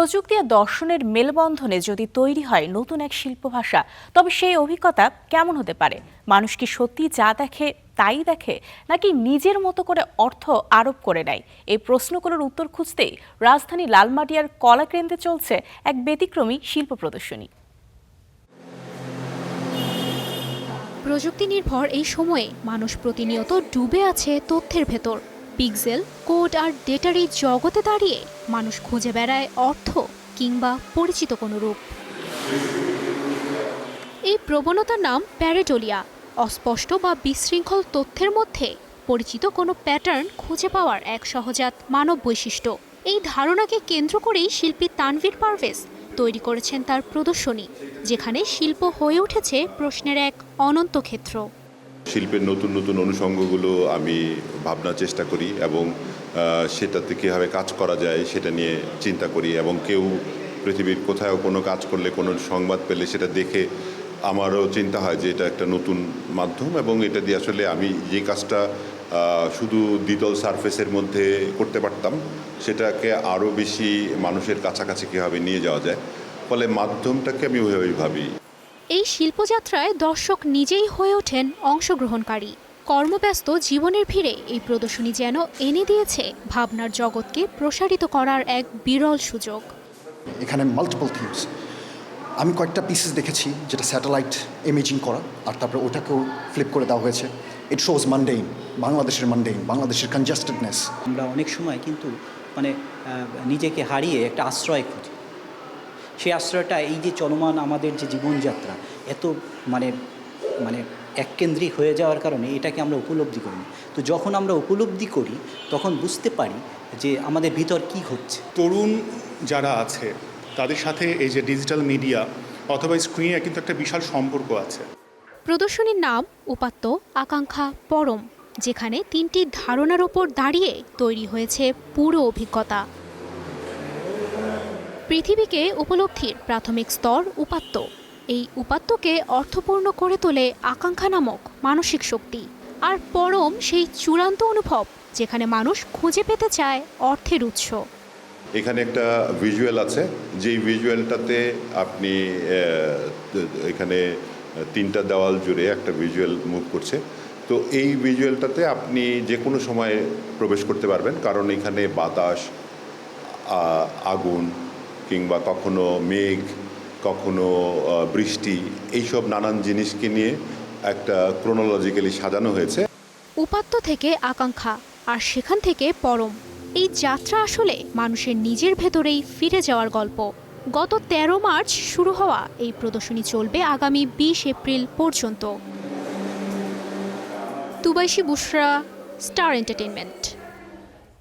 প্রযুক্তি আর দর্শনের মেলবন্ধনে যদি তৈরি হয় নতুন এক শিল্প ভাষা, তবে সেই অভিজ্ঞতা কেমন হতে পারে? মানুষ কি সত্যি যা দেখে তাই দেখে, নাকি নিজের মতো করে অর্থ আরোপ করে নেয়? এই প্রশ্নগুলোর উত্তর খুঁজতেই রাজধানী লালমাটিয়ার কলাকেন্দ্রে চলছে এক ব্যতিক্রমী শিল্প প্রদর্শনী। প্রযুক্তি নির্ভর এই সময়ে মানুষ প্রতিনিয়ত ডুবে আছে তথ্যের ভেতর। পিক্সেল, কোড আর ডেটার এই জগতে দাঁড়িয়ে মানুষ খুঁজে বেড়ায় অর্থ কিংবা পরিচিত কোনো রূপ। এই প্রবণতার নাম প্যারেডোলিয়া। অস্পষ্ট বা বিশৃঙ্খল তথ্যের মধ্যে পরিচিত কোনো প্যাটার্ন খুঁজে পাওয়ার এক সহজাত মানব বৈশিষ্ট্য। এই ধারণাকে কেন্দ্র করেই শিল্পী তানভীর পারভেজ তৈরি করেছেন তার প্রদর্শনী, যেখানে শিল্প হয়ে উঠেছে প্রশ্নের এক অনন্ত ক্ষেত্র। শিল্পের নতুন নতুন অনুষঙ্গগুলো আমি ভাবনার চেষ্টা করি এবং সেটাতে কীভাবে কাজ করা যায় সেটা নিয়ে চিন্তা করি, এবং কেউ পৃথিবীর কোথাও কোনো কাজ করলে, কোনো সংবাদ পেলে সেটা দেখে আমারও চিন্তা হয় যে এটা একটা নতুন মাধ্যম, এবং এটা দিয়ে আসলে আমি যে কাজটা শুধু দ্বিতল সারফেসের মধ্যে করতে পারতাম সেটাকে আরও বেশি মানুষের কাছাকাছি কীভাবে নিয়ে যাওয়া যায়। ফলে মাধ্যমটাকে আমি ওইভাবেই ভাবি। এই শিল্পযাত্রায় দর্শক নিজেই হয়ে ওঠেন অংশগ্রহণকারী। কর্মব্যস্ত জীবনের ভিড়ে এই প্রদর্শনী যেন এনে দিয়েছে ভাবনার জগৎকে প্রসারিত করার এক বিরল সুযোগ। এখানে মাল্টিপল থিমস, আমি কয়েকটা পিসেস দেখেছি যেটা স্যাটেলাইট ইমেজিং করা, আর তারপরে ওটাকেও ফ্লিপ করে দেওয়া হয়েছে। ইট শোজ মানডেইন, বাংলাদেশের কনজেস্টেডনেস। আমরা অনেক সময় কিন্তু নিজেকে হারিয়ে একটা আশ্রয় খুঁজি। সেই আশ্রয়টা এই যে চলমান আমাদের যে জীবনযাত্রা এত এককেন্দ্রিক হয়ে যাওয়ার কারণে এটাকে আমরা উপলব্ধি করি। তো যখন আমরা উপলব্ধি করি তখন বুঝতে পারি যে আমাদের ভিতর কি ঘটছে। তরুণ যারা আছে তাদের সাথে এই যে ডিজিটাল মিডিয়া অথবা স্ক্রিনে কিন্তু একটা বিশাল সম্পর্ক আছে। প্রদর্শনীর নাম উপাত্ত, আকাঙ্ক্ষা, পরম, যেখানে তিনটি ধারণার ওপর দাঁড়িয়ে তৈরি হয়েছে পুরো অভিজ্ঞতা। পৃথিবীকে উপলব্ধির প্রাথমিক স্তর উপাত্ত। এই উপাত্তকে অর্থপূর্ণ করে তোলে আকাঙ্ক্ষা নামক মানসিক শক্তি, আর পরম সেই চূড়ান্ত অনুভব যেখানে মানুষ খুঁজে পেতে চায় অর্থের উৎস। এখানে একটা ভিজুয়াল আছে, যেই ভিজুয়ালটাতে আপনি এখানে তিনটা দেওয়াল জুড়ে একটা ভিজুয়াল মুভ করছে। তো এই ভিজুয়ালটাতে আপনি যে কোনো সময় প্রবেশ করতে পারবেন, কারণ এখানে বাতাস, আগুন, কিংবা কখনো মেঘ, কখনো বৃষ্টি, এইসব নানান জিনিসকে নিয়ে একটা ক্রোনোলজিক্যালি সাজানো হয়েছে। উপাত্ত থেকে আকাঙ্ক্ষা, আর সেখান থেকে পরম, এই যাত্রা আসলে মানুষের নিজের ভেতরেই ফিরে যাওয়ার গল্প। গত 13 মার্চ শুরু হওয়া এই প্রদর্শনী চলবে আগামী 20 এপ্রিল পর্যন্ত। তুবাইশি বুশরা, স্টার এন্টারটেইনমেন্ট।